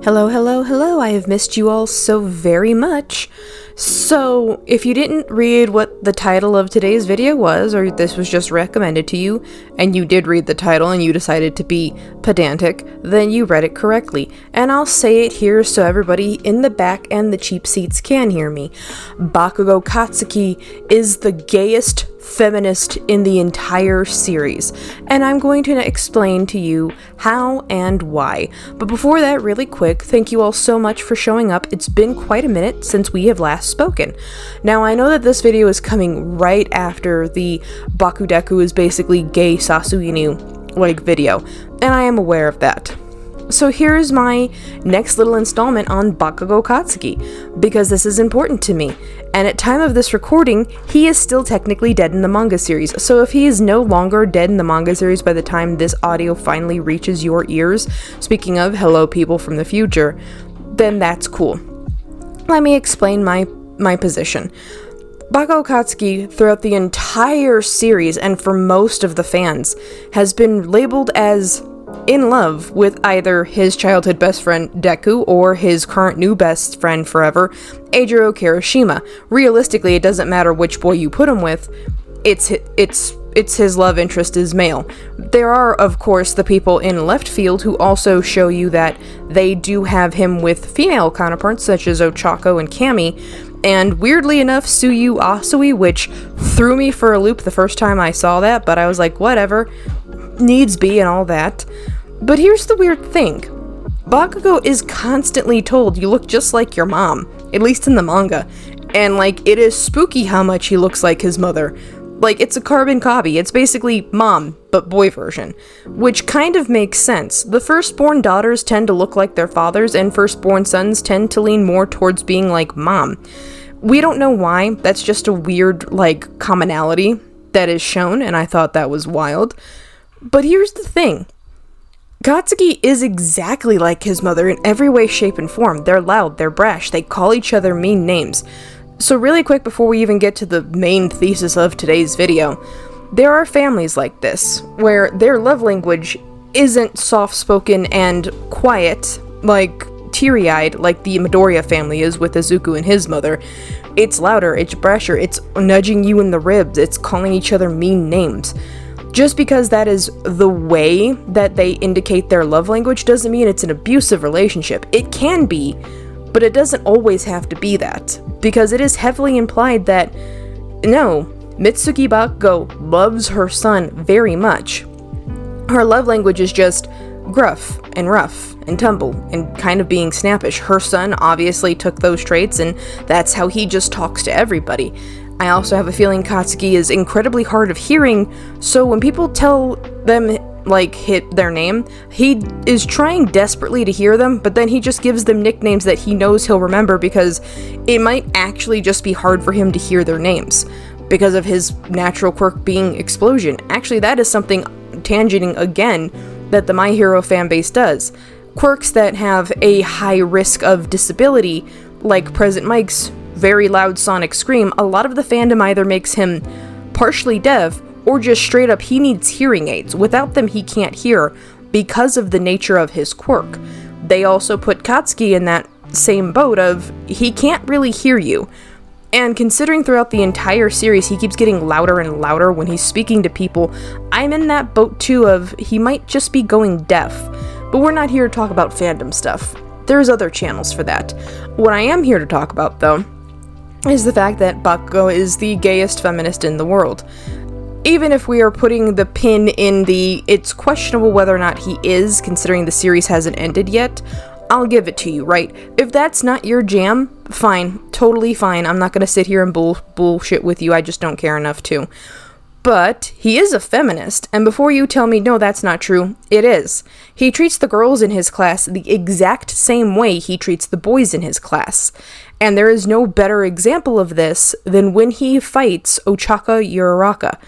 Hello, hello, hello, I have missed you all so very much. So, if you didn't read what the title of today's video was, or this was just recommended to you, and you did read the title and you decided to be pedantic, then you read it correctly. And I'll say it here so everybody in the back and the cheap seats can hear me. Bakugo Katsuki is the gayest feminist in the entire series, and I'm going to explain to you how and why. But before that, really quick, thank you all so much for showing up. It's been quite a minute since we have last spoken. Now, I know that this video is coming right after the Bakudeku is basically gay Sasuginu video, and I am aware of that. So here's my next little installment on Bakugo Katsuki, because this is important to me. And at time of this recording, he is still technically dead in the manga series. So if he is no longer dead in the manga series by the time this audio finally reaches your ears, speaking of hello people from the future, then that's cool. Let me explain my position. Bakugo Katsuki, throughout the entire series and for most of the fans, has been labeled as in love with either his childhood best friend Deku or his current new best friend forever, Eijiro Kirishima. Realistically, it doesn't matter which boy you put him with, it's his love interest is male. There are, of course, the people in left field who also show you that they do have him with female counterparts such as Ochako and Kami, and weirdly enough, Tsuyu Asui, which threw me for a loop the first time I saw that, but I was like, whatever, needs be and all that. But here's the weird thing. Bakugo is constantly told, you look just like your mom, at least in the manga, and it is spooky how much he looks like his mother. It's a carbon copy. It's basically mom, but boy version. Which kind of makes sense. The firstborn daughters tend to look like their fathers, and firstborn sons tend to lean more towards being like mom. We don't know why. That's just a weird, commonality that is shown, and I thought that was wild. But here's the thing. Katsuki is exactly like his mother in every way, shape, and form. They're loud, they're brash, they call each other mean names. So really quick before we even get to the main thesis of today's video, there are families like this, where their love language isn't soft-spoken and quiet, teary-eyed, like the Midoriya family is with Izuku and his mother. It's louder, it's brasher, it's nudging you in the ribs, it's calling each other mean names. Just because that is the way that they indicate their love language doesn't mean it's an abusive relationship. It can be, but it doesn't always have to be that, because it is heavily implied that, no, Mitsuki Bakugo loves her son very much. Her love language is just gruff and rough and tumble and kind of being snappish. Her son obviously took those traits, and that's how he just talks to everybody. I also have a feeling Katsuki is incredibly hard of hearing, so when people tell them, hit their name, he is trying desperately to hear them, but then he just gives them nicknames that he knows he'll remember because it might actually just be hard for him to hear their names because of his natural quirk being explosion. Actually, that is something tangenting again that the My Hero fanbase does. Quirks that have a high risk of disability, like Present Mike's very loud sonic scream, a lot of the fandom either makes him partially deaf or just straight up he needs hearing aids. Without them he can't hear because of the nature of his quirk. They also put Katsuki in that same boat of he can't really hear you. And considering throughout the entire series he keeps getting louder and louder when he's speaking to people, I'm in that boat too of he might just be going deaf. But we're not here to talk about fandom stuff. There's other channels for that. What I am here to talk about though is the fact that Bakugo is the gayest feminist in the world. Even if we are putting the pin in it's questionable whether or not he is, considering the series hasn't ended yet, I'll give it to you, right? If that's not your jam, fine, totally fine. I'm not gonna sit here and bullshit with you, I just don't care enough to. But he is a feminist, and before you tell me, no, that's not true, it is. He treats the girls in his class the exact same way he treats the boys in his class. And there is no better example of this than when he fights Ochako Uraraka,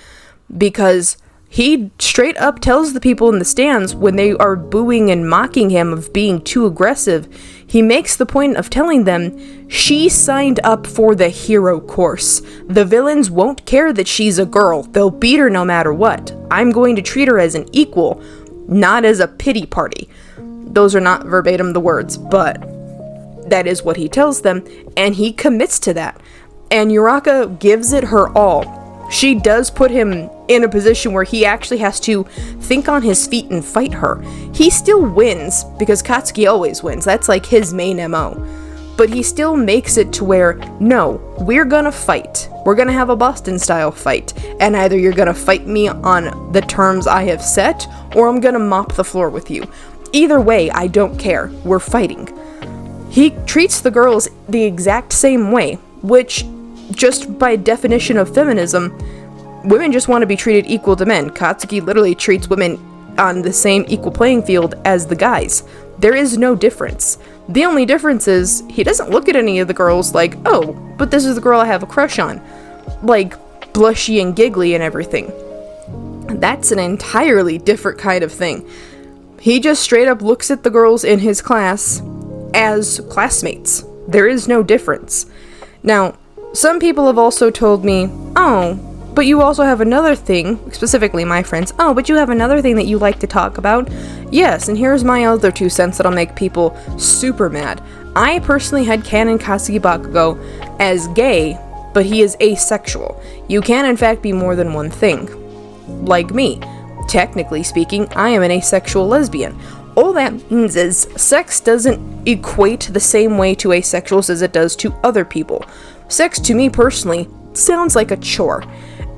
because he straight up tells the people in the stands when they are booing and mocking him of being too aggressive, he makes the point of telling them, she signed up for the hero course. The villains won't care that she's a girl. They'll beat her no matter what. I'm going to treat her as an equal, not as a pity party. Those are not verbatim the words, but that is what he tells them, and he commits to that. And Uraka gives it her all. She does put him in a position where he actually has to think on his feet and fight her. He still wins, because Katsuki always wins. That's like his main MO. But he still makes it to where, no, we're gonna fight. We're gonna have a Boston-style fight. And either you're gonna fight me on the terms I have set, or I'm gonna mop the floor with you. Either way, I don't care. We're fighting. He treats the girls the exact same way, which, just by definition of feminism, women just want to be treated equal to men. Katsuki literally treats women on the same equal playing field as the guys. There is no difference. The only difference is, he doesn't look at any of the girls like, oh, but this is the girl I have a crush on. Like, blushy and giggly and everything. That's an entirely different kind of thing. He just straight up looks at the girls in his class as classmates. There is no difference. Now, some people have also told me, oh, but you also have another thing, specifically my friends, oh, but you have another thing that you like to talk about. Yes, and here's my other 2 cents that'll make people super mad. I personally had canon Katsuki Bakugo as gay, but he is asexual. You can in fact be more than one thing. Like me. Technically speaking, I am an asexual lesbian. All that means is, sex doesn't equate the same way to asexuals as it does to other people. Sex, to me personally, sounds like a chore.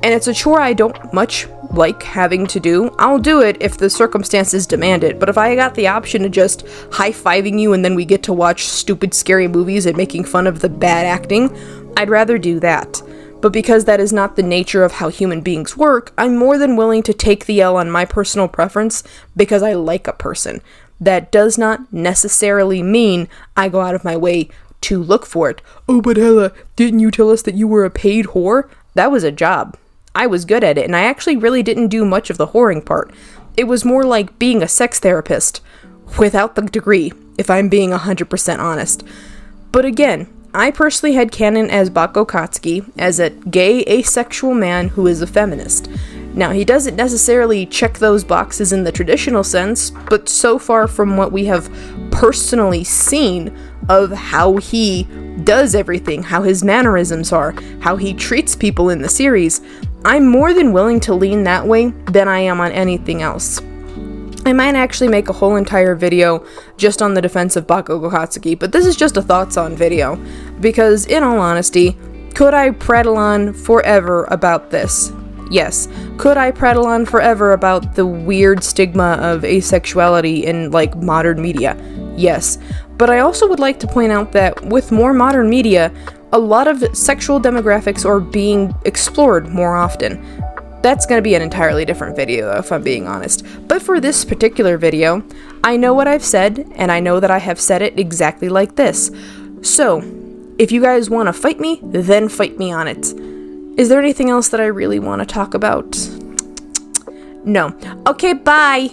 And it's a chore I don't much like having to do. I'll do it if the circumstances demand it, but if I got the option of just high-fiving you and then we get to watch stupid scary movies and making fun of the bad acting, I'd rather do that. But because that is not the nature of how human beings work, I'm more than willing to take the L on my personal preference because I like a person. That does not necessarily mean I go out of my way to look for it. Oh, but Hella, didn't you tell us that you were a paid whore? That was a job. I was good at it, and I actually really didn't do much of the whoring part. It was more like being a sex therapist, without the degree, if I'm being 100% honest. But again, I personally had canon as Bakugo Katsuki as a gay, asexual man who is a feminist. Now, he doesn't necessarily check those boxes in the traditional sense, but so far from what we have personally seen of how he does everything, how his mannerisms are, how he treats people in the series, I'm more than willing to lean that way than I am on anything else. I might actually make a whole entire video just on the defense of Bakugo Katsuki, but this is just a thoughts on video, because in all honesty, could I prattle on forever about this? Yes. Could I prattle on forever about the weird stigma of asexuality in, like, modern media? Yes. But I also would like to point out that with more modern media, a lot of sexual demographics are being explored more often. That's going to be an entirely different video, if I'm being honest. But for this particular video, I know what I've said, and I know that I have said it exactly like this. So, if you guys want to fight me, then fight me on it. Is there anything else that I really want to talk about? No. Okay, bye!